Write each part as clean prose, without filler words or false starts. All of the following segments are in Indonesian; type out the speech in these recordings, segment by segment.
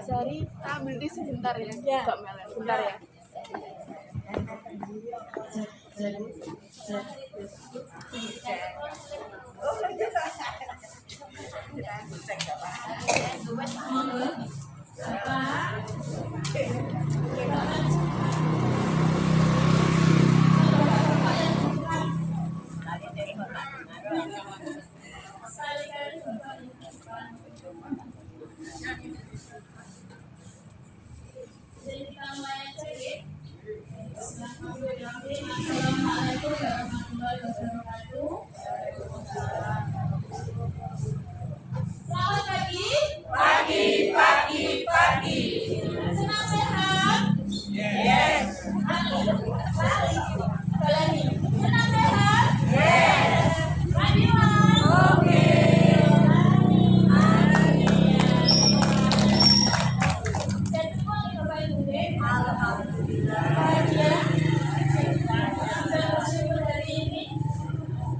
Sari, ambil di sebentar ya. Ya. Mbak Mel, sebentar ya. Assalamualaikum warahmatullahi wabarakatuh. Selamat pagi. Pagi. Senang sehat? Yes. Apalagi? Senang sehat? Yes. Adiwan? Oke. Dan semua Bapak Ibu, alhamdulillah. Bahagia. Bersyukur hari ini.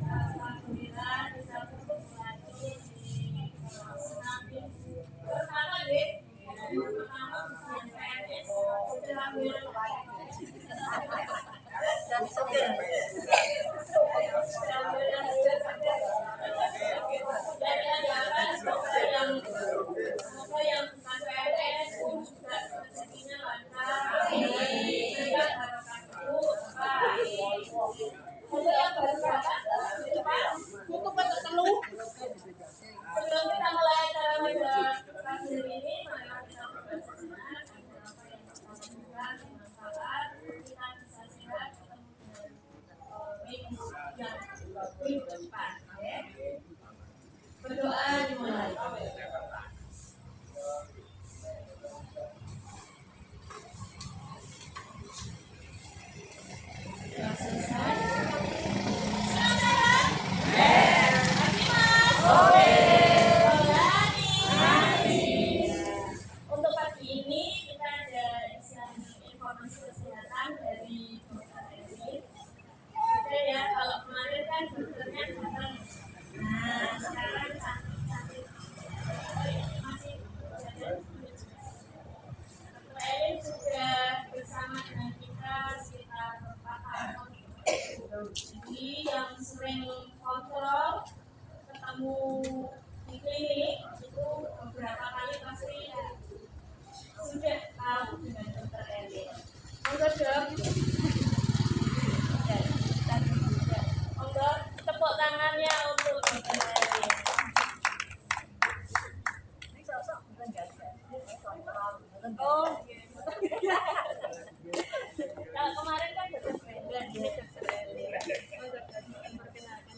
Alhamdulillah bisa bertemu lagi di Senapin. Pertama deh. Pertama PNS. Sudah ambil sebelum kita mulai kasus ini, mari kita berdoa agar apa yang kita lakukan kita bisa sehat yang lebih cepat. Berdoa dimulai. Untuk pagi ini kita ada informasi kesehatan dari dokter Erin. Kita ya, kalau kemarin kan dokternya datang. Nah, sekarang cantik masih dokter Erin sudah bersama dengan kita sekitar 4 tahun. Jadi yang sering kontrol ketemu di klinik itu beberapa kali pasti sudah tahu dengan dokter Erin. Monggo dok. Monggo tepuk tangannya untuk dokter Erin. Oh, kalau kemarin kan dokter Brenda, ini dokter Erin. Monggo dok, perkenalkan.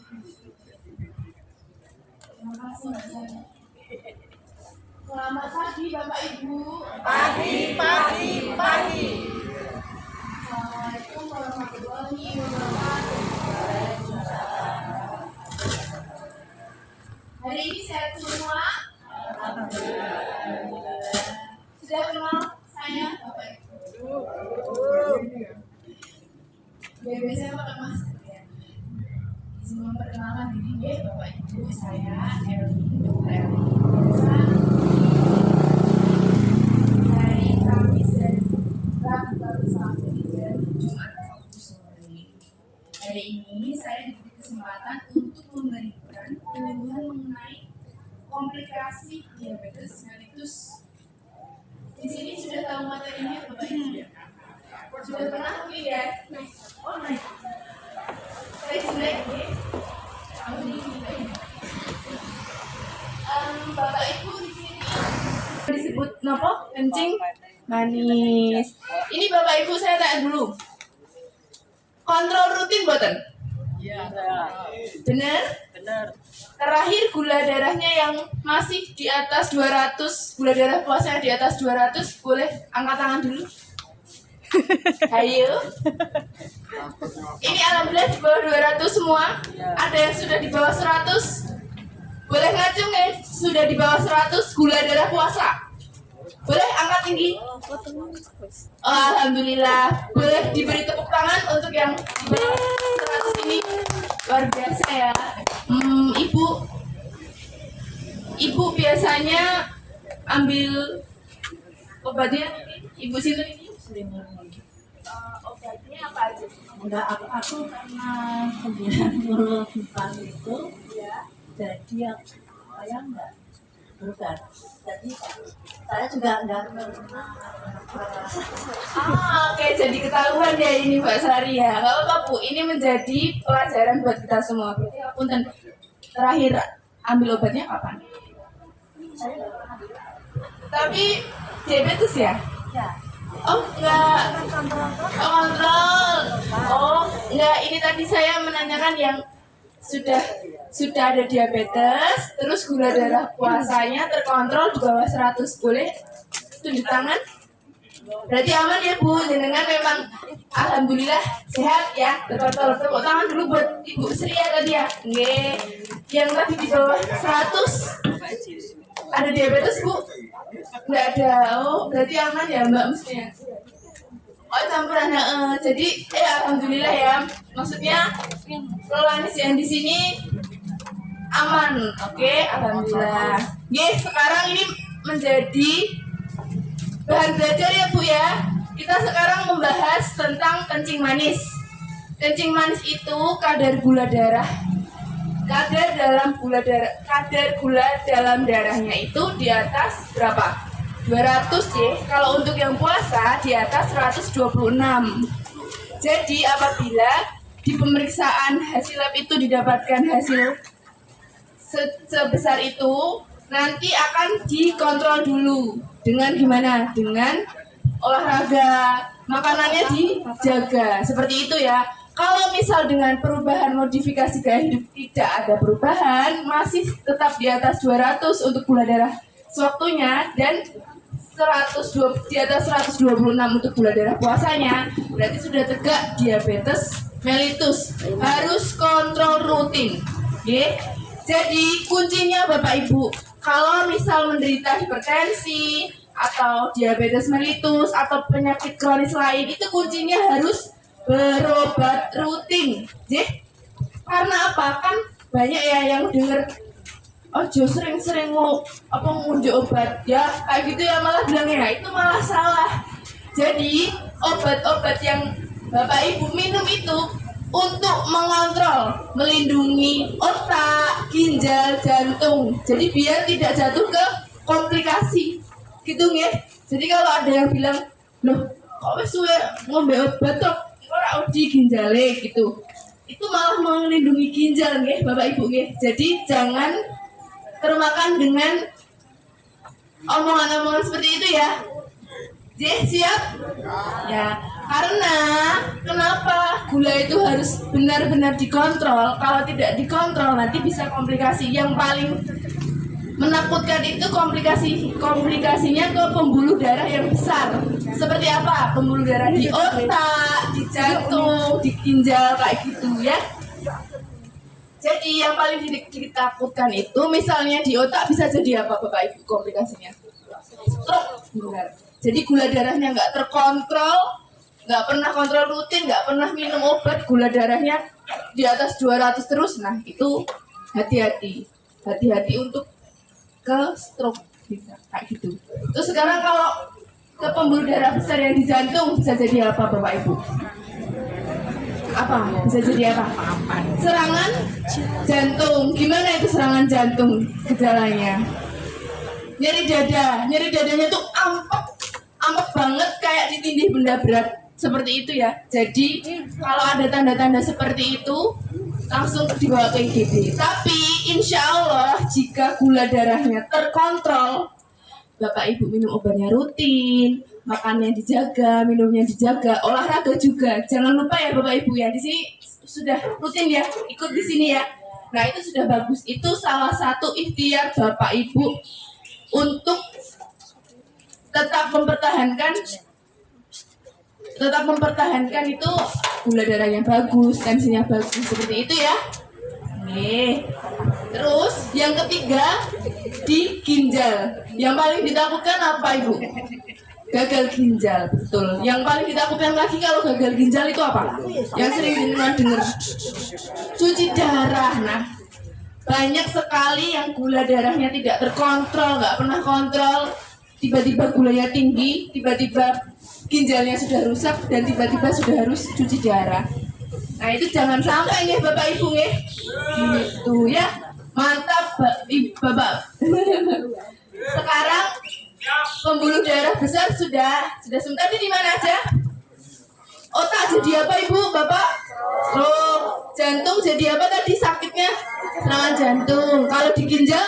Terima kasih Mbak Sari. Selamat pagi Bapak Ibu. Pagi. Assalamualaikum warahmatullahi wabarakatuh. Hari ini sehat semua? Sudah kenal saya Bapak Ibu? Biasanya pakai masker ya. Izin memperkenalkan diri ya Bapak Ibu, saya Erwin, dokter Erwin. Biasa hari Kamis dan Rabu baru Sabtu dan Jumat Sabtu sore. Hari ini saya diberi kesempatan untuk memberikan penyuluhan mengenai komplikasi diabetes mellitus. Di sini sudah tahu materinya Bapak Ibu? Sudah pernah mungkin ya? Oh, naik. Saya sudah ini. Bapak Ibu di sini disebut nopo? Kencing manis. Ini Bapak Ibu saya tanya dulu. Kontrol rutin boten? Iya. Benar? Terakhir gula darahnya yang masih di atas 200, gula darah puasa di atas 200, boleh angkat tangan dulu. Ayo. Ini alhamdulillah di bawah 200 semua. Ada yang sudah di bawah 100. Boleh ngacung ya, sudah di bawah 100 gula darah puasa. Boleh angkat tinggi. Oh, alhamdulillah. Boleh diberi tepuk tangan untuk yang di bawah 100 ini. Luar biasa ya. Ibu biasanya ambil Obatnya Ibu Sinta ini sering ngomong. Obatnya apa aja? Enggak, aku karena 94 itu Ya. jadi saya enggak berubah. Jadi saya juga enggak pernah oke, jadi ketahuan ya ini Mbak Sari ya. Gak apa-apa Bu, ini menjadi pelajaran buat kita semua. Berarti Punten, terakhir ambil obatnya kapan? saya enggak pernah Tapi diabetes ya? ya. Oh enggak, Kontrol kontrol. Oh enggak, ini tadi saya menanyakan yang sudah ada diabetes, terus gula darah puasanya terkontrol di bawah 100, boleh tunjuk tangan? Berarti aman ya Bu, jenengan memang alhamdulillah sehat ya, terkontrol. Tepuk tangan dulu buat Ibu Sri ya tadi ya. Nggih. Yang tadi di bawah 100 ada diabetes Bu? Nggak ada. Oh, berarti aman ya Mbak mestinya. Oh campuran, jadi alhamdulillah ya. Maksudnya Rolanis yang di sini aman, oke, alhamdulillah. Sekarang ini menjadi bahan belajar ya Bu ya. Kita sekarang membahas tentang kencing manis. Kencing manis itu kadar gula dalam darahnya itu di atas berapa? 200 ya. Kalau untuk yang puasa di atas 126. Jadi apabila di pemeriksaan hasil lab itu didapatkan hasil sebesar itu, nanti akan dikontrol dulu. Dengan gimana? Dengan olahraga, makanannya dijaga. Seperti itu ya. Kalau misal dengan perubahan modifikasi gaya hidup tidak ada perubahan, masih tetap di atas 200 untuk gula darah sewaktunya dan di atas 126 untuk gula darah puasanya, berarti sudah tegak diabetes mellitus. Harus kontrol rutin. Jadi kuncinya Bapak Ibu, kalau misal menderita hipertensi atau diabetes mellitus atau penyakit kronis lain, itu kuncinya harus berobat rutin. Karena apa? Kan banyak ya yang dengar sering-sering ngunjuk obat ya kayak gitu ya, malah bilangnya itu malah salah. Jadi obat-obat yang Bapak Ibu minum itu untuk mengontrol, melindungi otak, ginjal, jantung. Jadi biar tidak jatuh ke komplikasi gitu ya. Jadi kalau ada yang bilang, loh kok wis suwe ngombe obat kok ora uji ginjale gitu, itu malah melindungi ginjal nggih Bapak Ibu nggih. Jadi jangan termakan dengan omongan-omongan seperti itu ya. Siap? Ya, karena kenapa gula itu harus benar-benar dikontrol. Kalau tidak dikontrol nanti bisa komplikasi. Yang paling menakutkan itu komplikasinya ke pembuluh darah yang besar. Seperti apa? Pembuluh darah di otak, di jantung, di ginjal kayak gitu ya. Jadi yang paling ditakutkan itu misalnya di otak bisa jadi apa Bapak Ibu komplikasinya? Stroke. Benar. Jadi gula darahnya nggak terkontrol, nggak pernah kontrol rutin, nggak pernah minum obat, gula darahnya di atas 200 terus. Nah itu hati-hati untuk ke stroke bisa kayak gitu. Terus sekarang kalau ke pembuluh darah besar yang di jantung bisa jadi apa Bapak Ibu? Apa? Bisa jadi apa? Serangan jantung. Gimana itu serangan jantung gejalanya? Nyeri dadanya tuh ampek banget kayak ditindih benda berat. Seperti itu ya. Jadi kalau ada tanda-tanda seperti itu langsung dibawa ke IGD. Tapi insya Allah jika gula darahnya terkontrol, Bapak Ibu minum obatnya rutin, makannya dijaga, minumnya dijaga, olahraga juga. Jangan lupa ya Bapak Ibu ya, di sini sudah rutin ya, ikut di sini ya. Nah itu sudah bagus. Itu salah satu ikhtiar Bapak Ibu untuk tetap mempertahankan itu gula darahnya bagus, tensinya bagus, seperti itu ya. Terus yang ketiga di ginjal. Yang paling ditakutkan apa Ibu? Gagal ginjal, betul. Yang paling ditakutkan lagi kalau gagal ginjal itu apa? Yang sering dengar cuci darah. Nah, banyak sekali yang gula darahnya tidak terkontrol, nggak pernah kontrol. tiba-tiba gulanya tinggi, tiba-tiba ginjalnya sudah rusak, dan tiba-tiba sudah harus cuci darah. Nah itu jangan sampai nih Bapak Ibu nih. Gitu ya. Mantap Bapak. Sekarang pembuluh darah besar sudah sebentar di mana aja? Otak jadi apa Ibu, Bapak? Oh, jantung jadi apa tadi sakitnya? Serangan jantung. Kalau di ginjal?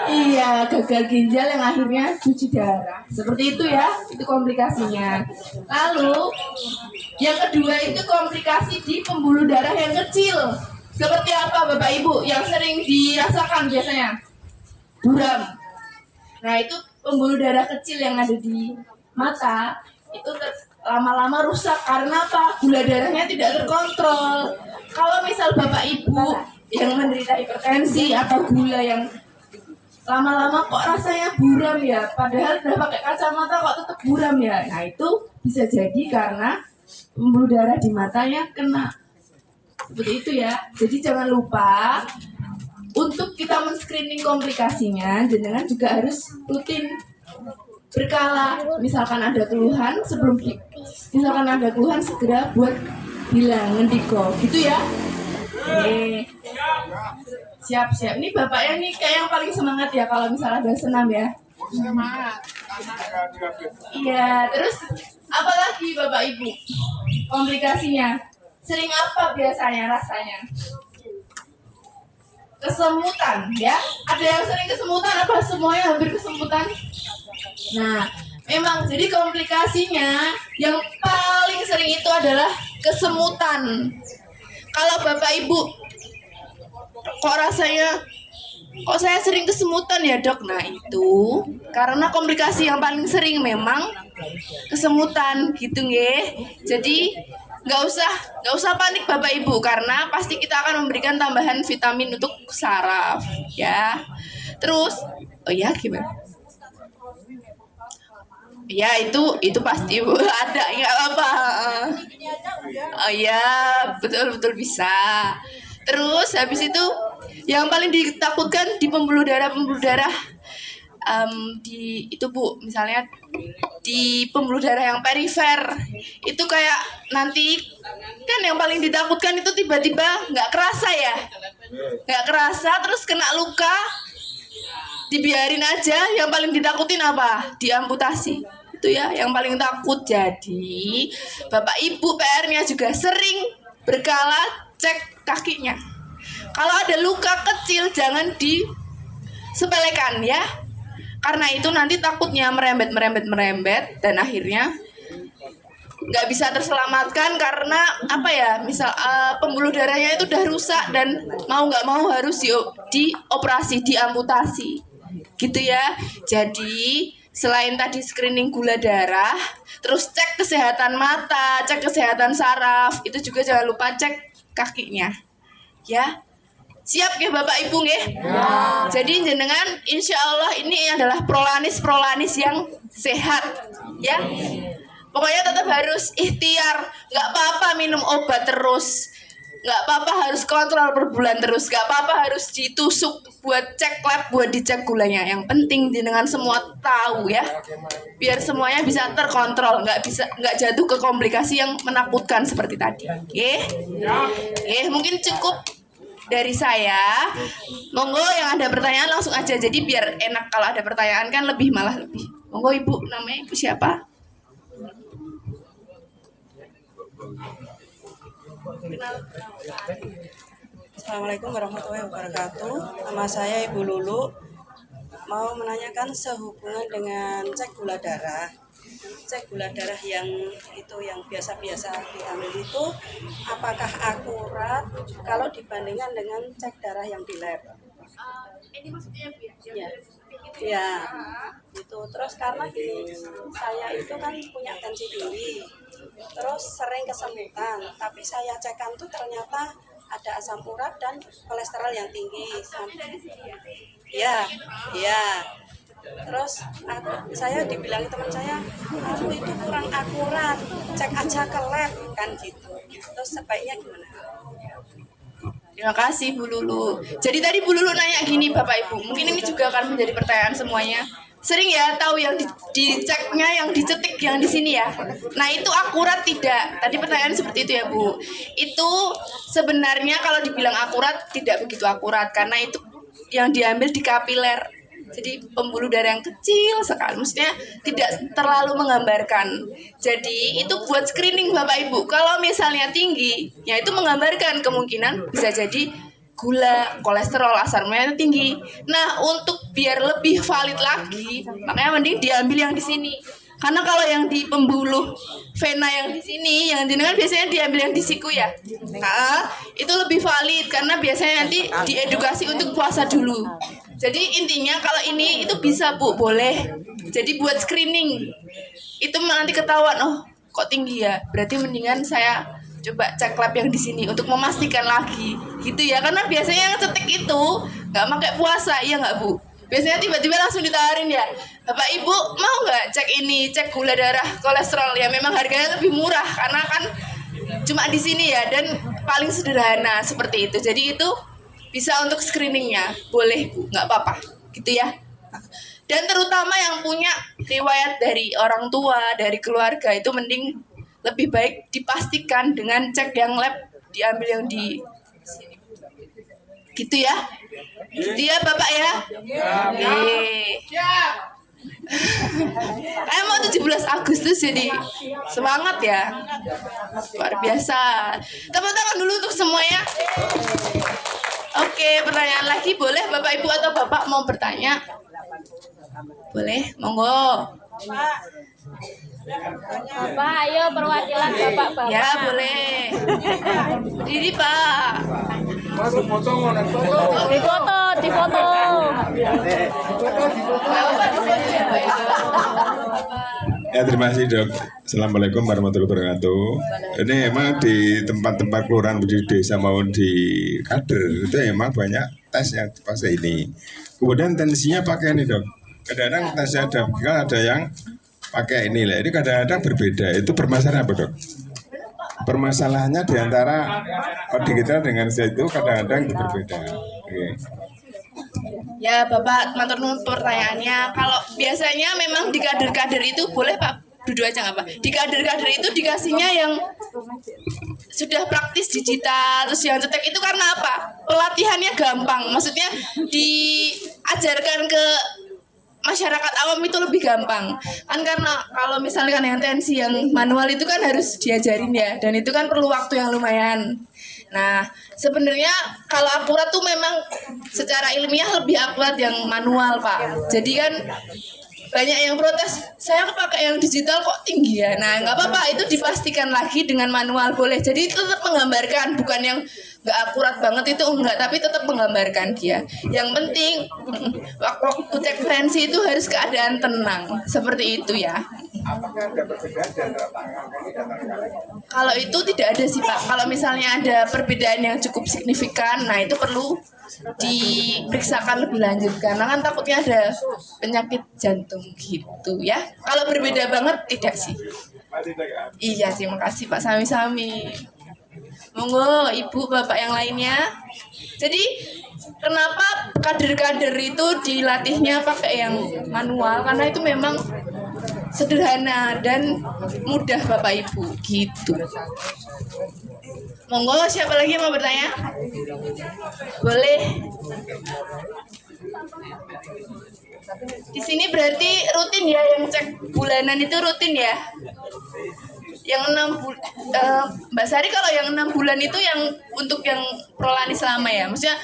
Iya, gagal ginjal yang akhirnya cuci darah. Seperti itu ya, itu komplikasinya. Lalu, yang kedua itu komplikasi di pembuluh darah yang kecil. Seperti apa Bapak Ibu yang sering dirasakan biasanya? Buram. Nah, itu pembuluh darah kecil yang ada di mata, itu lama-lama rusak karena apa? Gula darahnya tidak terkontrol. Kalau misal Bapak Ibu yang menderita hipertensi atau gula yang lama-lama kok rasanya buram ya, padahal udah pakai kacamata kok tetap buram ya. Nah itu bisa jadi karena pembuluh darah di matanya kena. Seperti itu ya. Jadi jangan lupa untuk kita men-screening komplikasinya, jenengan juga harus rutin berkala. Misalkan ada keluhan segera buat bilang ngendiko gitu ya. Siap. Ini bapaknya nih kayak yang paling semangat ya kalau misalnya ada senam ya. Semangat, karena ada diabetes. Iya, terus apa lagi Bapak Ibu? Komplikasinya sering apa biasanya rasanya? Kesemutan ya. Ada yang sering kesemutan apa semuanya hampir kesemutan? Nah, memang jadi komplikasinya yang paling sering itu adalah kesemutan. Kalau Bapak Ibu kok saya sering kesemutan ya Dok? Nah itu karena komplikasi yang paling sering memang kesemutan gitu nggih. Jadi nggak usah panik Bapak Ibu, karena pasti kita akan memberikan tambahan vitamin untuk saraf ya. Terus gimana? Ya itu pasti Bu ada, nggak apa-apa. Oh ya betul bisa. Terus habis itu yang paling ditakutkan di pembuluh darah itu Bu, misalnya di pembuluh darah yang perifer itu kayak nanti kan yang paling ditakutkan itu tiba-tiba nggak kerasa terus kena luka, dibiarin aja. Yang paling ditakutin apa? Diamputasi. Itu ya yang paling takut. Jadi Bapak Ibu PR-nya juga sering berkala cek kakinya. Kalau ada luka kecil jangan disepelekan ya, karena itu nanti takutnya merembet dan akhirnya nggak bisa terselamatkan karena apa ya, misal pembuluh darahnya itu udah rusak dan mau nggak mau harus dioperasi, diamputasi gitu ya. Jadi selain tadi screening gula darah, terus cek kesehatan mata, cek kesehatan saraf, itu juga jangan lupa cek kakinya ya. Siap ya Bapak Ibu nggih? Ya. Jadi jenengan insya Allah ini adalah prolanis yang sehat ya. Pokoknya tetap harus ikhtiar, nggak apa-apa minum obat terus, nggak apa-apa harus kontrol per bulan terus, nggak apa-apa harus ditusuk buat cek lab, buat dicek gulanya. Yang penting jenengan semua tahu ya, biar semuanya bisa terkontrol, nggak jatuh ke komplikasi yang menakutkan seperti tadi. Mungkin cukup dari saya. Monggo yang ada pertanyaan langsung aja. Jadi biar enak kalau ada pertanyaan kan malah lebih. Monggo Ibu, namanya Ibu siapa? Assalamualaikum warahmatullahi wabarakatuh. Nama saya Ibu Lulu. Mau menanyakan sehubungan dengan cek gula darah. Cek gula darah yang biasa-biasa diambil itu apakah akurat kalau dibandingkan dengan cek darah yang di lab? Ini maksudnya Ya, itu terus karena gini, saya itu kan punya tensi tinggi, terus sering kesemutan, tapi saya cekan tuh ternyata ada asam urat dan kolesterol yang tinggi. Ya. Terus saya dibilang teman saya, kamu itu kurang akurat, cek aja ke lab kan gitu. Terus sebaiknya gimana? Terima kasih Bu Lulu. Jadi tadi Bu Lulu nanya gini Bapak Ibu, mungkin ini juga akan menjadi pertanyaan semuanya. sering ya tahu yang diceknya, yang dicetik yang di sini ya. Nah itu akurat tidak? Tadi pertanyaan seperti itu ya Bu. Itu sebenarnya kalau dibilang akurat tidak begitu akurat karena itu yang diambil di kapiler. Jadi pembuluh darah yang kecil sekali, maksudnya tidak terlalu menggambarkan. Jadi itu buat screening Bapak Ibu. Kalau misalnya tinggi, ya itu menggambarkan kemungkinan bisa jadi gula, kolesterol, asam lambung tinggi. Nah, untuk biar lebih valid lagi, makanya mending diambil yang di sini. Karena kalau yang di pembuluh vena yang di sini, yang di kan biasanya diambil yang di siku ya. Nah, itu lebih valid karena biasanya nanti diedukasi untuk puasa dulu. Jadi intinya kalau ini itu bisa Bu, boleh. Jadi buat screening itu nanti ketahuan, oh kok tinggi ya, berarti mendingan saya coba cek lab yang di sini untuk memastikan lagi, gitu ya. Karena biasanya yang cetek itu nggak pakai puasa, iya nggak Bu? Biasanya tiba-tiba langsung ditawarin ya, Bapak Ibu mau nggak cek ini, cek gula darah, kolesterol ya. Memang harganya lebih murah karena kan cuma di sini ya dan paling sederhana seperti itu. Jadi itu bisa untuk screeningnya, boleh Bu, nggak apa-apa, gitu ya. Dan terutama yang punya riwayat dari orang tua, dari keluarga itu mending lebih baik dipastikan dengan cek yang lab, diambil yang di sini. Gitu ya. Gitu ya Bapak ya. Mau 17 Agustus jadi semangat ya. Luar biasa. Tepuk tangan dulu untuk semuanya. Oke, pertanyaan lagi boleh Bapak Ibu atau Bapak mau bertanya? Boleh, monggo. Bapak, ayo perwakilan Bapak. Ya, boleh. Berdiri, Pak. Di foto. Ya, terima kasih Dok. Assalamualaikum warahmatullahi wabarakatuh. Ini emang di tempat-tempat kelurahan di desa maupun di kader itu emang banyak tes yang pakai ini. Kemudian tensinya pakai ini Dok. Kadang-kadang tesnya ada yang pakai ini lah. Ini kadang-kadang berbeda. Itu permasalahan apa Dok? Permasalahannya di antara digital dengan saya itu kadang-kadang berbeda. Oke. Ya Bapak, matur nuwun pertanyaannya. Kalau biasanya memang di kader-kader itu boleh Pak, duduk aja nggak Pak? Di kader-kader itu dikasihnya yang sudah praktis digital, terus yang cetek itu karena apa? Pelatihannya gampang, maksudnya diajarkan ke masyarakat awam itu lebih gampang kan, karena kalau misalkan yang tensi yang manual itu kan harus diajarin ya, dan itu kan perlu waktu yang lumayan. Nah sebenarnya kalau akurat tuh memang secara ilmiah lebih akurat yang manual Pak. Jadi kan banyak yang protes, saya pakai yang digital kok tinggi ya. Nah nggak apa-apa, itu dipastikan lagi dengan manual boleh. Jadi itu tetap menggambarkan, bukan yang nggak akurat banget itu enggak, tapi tetap menggambarkan dia. Yang penting waktu cek tensi itu harus keadaan tenang, seperti itu ya. Apakah ada perbedaan di antara tangan kaki dan tangan kaki? Kalau itu tidak ada sih Pak. Kalau misalnya ada perbedaan yang cukup signifikan, nah itu perlu diperiksakan lebih lanjut karena kan takutnya ada penyakit jantung gitu ya. Kalau berbeda banget tidak sih. Iya, terima kasih Pak, sami-sami. Monggo Ibu, Bapak yang lainnya. Jadi kenapa kader-kader itu dilatihnya pakai yang manual? Karena itu memang sederhana dan mudah Bapak Ibu gitu. Monggo, siapa lagi yang mau bertanya? Boleh. Di sini berarti rutin ya yang cek bulanan itu rutin ya? Yang 6 bulan, Mbak Sari kalau yang 6 bulan itu yang untuk yang prolani selama ya? Maksudnya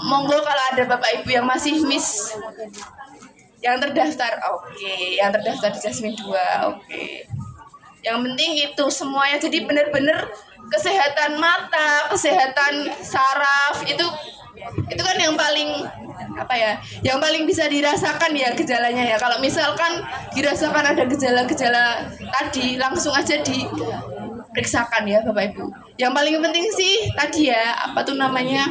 monggo kalau ada Bapak Ibu yang masih miss yang terdaftar, oke. Yang terdaftar di Jasmine 2, oke. Yang penting itu semuanya, jadi benar-benar kesehatan mata, kesehatan saraf itu kan yang paling apa ya, yang paling bisa dirasakan ya gejalanya ya. Kalau misalkan dirasakan ada gejala-gejala tadi, langsung aja diperiksakan ya Bapak Ibu. Yang paling penting sih tadi ya, apa tuh namanya,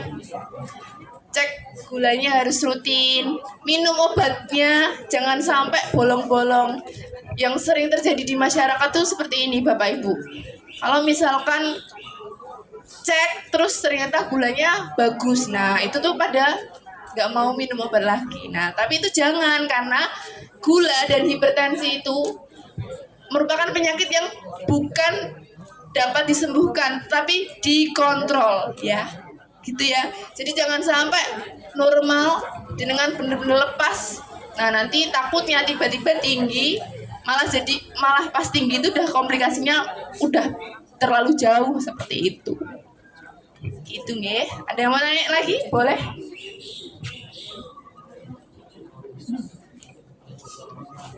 cek gulanya harus rutin, minum obatnya jangan sampai bolong-bolong. Yang sering terjadi di masyarakat tuh seperti ini Bapak Ibu. Kalau misalkan cek terus ternyata gulanya bagus, nah itu tuh pada nggak mau minum obat lagi. Nah, tapi itu jangan, karena gula dan hipertensi itu merupakan penyakit yang bukan dapat disembuhkan, tapi dikontrol ya, gitu ya. Jadi jangan sampai normal dengan benar-benar lepas. Nah, nanti takutnya tiba-tiba tinggi, malah pas tinggi itu udah komplikasinya udah terlalu jauh seperti itu. Gitu nggih. Ada yang mau nanya lagi? Boleh.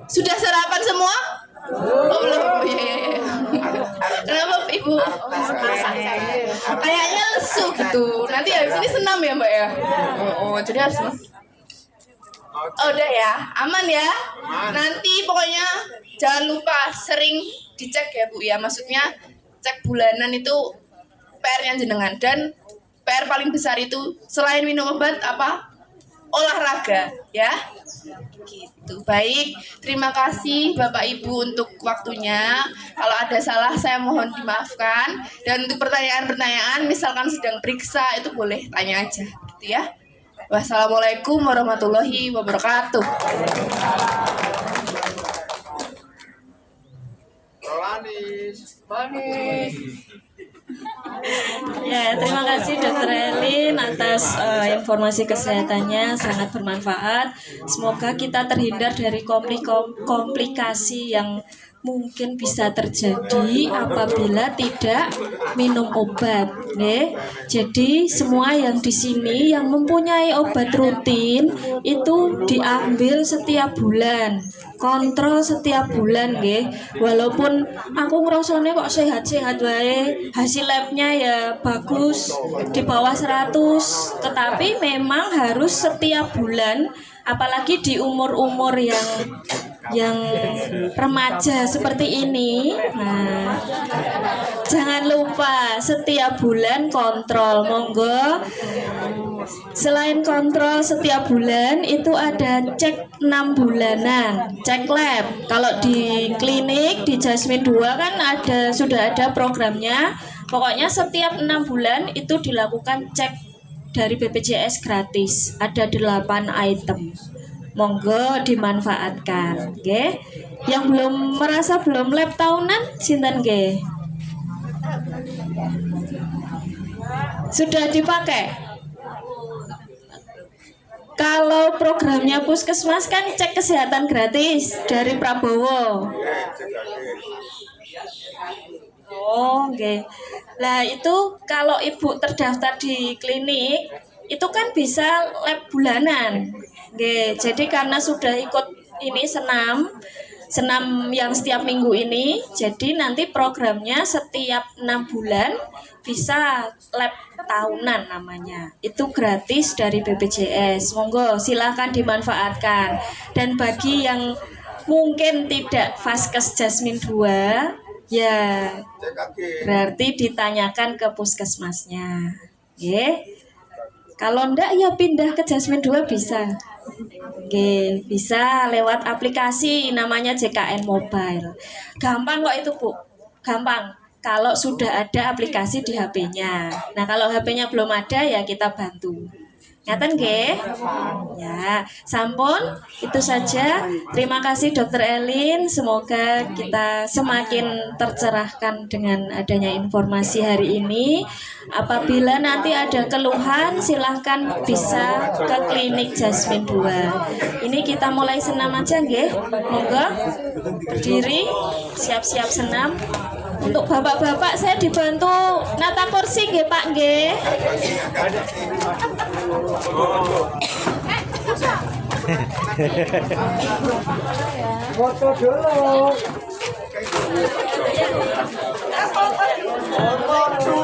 Sudah sarapan semua? Oh, belum. Oh, iya. Kenapa Ibu? Kayaknya lesu gitu. Nanti habis ini senam ya Mbak ya? Oh, jadi harus. Oh, udah ya, aman ya. Nanti pokoknya jangan lupa sering dicek ya Bu ya. Maksudnya cek bulanan itu PR-nya jenengan, dan PR paling besar itu selain minum obat apa? Olahraga ya. Gitu. Baik, terima kasih Bapak Ibu untuk waktunya. Kalau ada salah saya mohon dimaafkan. Dan untuk pertanyaan-pertanyaan misalkan sedang periksa itu boleh tanya aja gitu ya. Wassalamualaikum warahmatullahi wabarakatuh. Manis. Ya, terima kasih Dokter Elin atas informasi kesehatannya, sangat bermanfaat. Semoga kita terhindar dari komplikasi yang mungkin bisa terjadi apabila tidak minum obat, nih. Jadi semua yang di sini yang mempunyai obat rutin itu diambil setiap bulan, kontrol setiap bulan, nggih. Walaupun aku ngerasane kok sehat-sehat wae, hasil labnya ya bagus di bawah 100, tetapi memang harus setiap bulan, apalagi di umur-umur yang remaja seperti ini. Nah, jangan lupa setiap bulan kontrol, monggo. Selain kontrol setiap bulan itu ada cek 6 bulanan, cek lab. Kalau di klinik di Jasmine 2 kan sudah ada programnya. Pokoknya setiap 6 bulan itu dilakukan cek dari BPJS gratis. Ada 8 item. Monggo dimanfaatkan, nggih. Yang belum merasa belum lab tahunan sinten nggih? Sudah dipakai? Kalau programnya Puskesmas kan cek kesehatan gratis dari Prabowo. Oh, nggih. Lah itu kalau Ibu terdaftar di klinik itu kan bisa lab bulanan. Nggih, jadi karena sudah ikut ini senam yang setiap minggu ini, jadi nanti programnya setiap 6 bulan bisa lab tahunan namanya. Itu gratis dari BPJS. Monggo silahkan dimanfaatkan. Dan bagi yang mungkin tidak Vaskes Jasmine 2, ya berarti ditanyakan ke puskesmasnya. Nggih. Kalau ndak ya pindah ke Jasmine 2 bisa. Oke, bisa lewat aplikasi namanya JKN Mobile. Gampang kok itu, Bu. Gampang. Kalau sudah ada aplikasi di HP-nya. Nah, kalau HP-nya belum ada ya kita bantu. Ngaten nggih? Ya, sampun itu saja. Terima kasih Dokter Elin. Semoga kita semakin tercerahkan dengan adanya informasi hari ini. Apabila nanti ada keluhan silahkan bisa ke klinik Jasmine 2. Ini kita mulai senam aja nggih. Monggo berdiri, siap-siap senam. Untuk bapak-bapak saya dibantu nata kursi nggih Pak nggih. Foto dulu. Foto.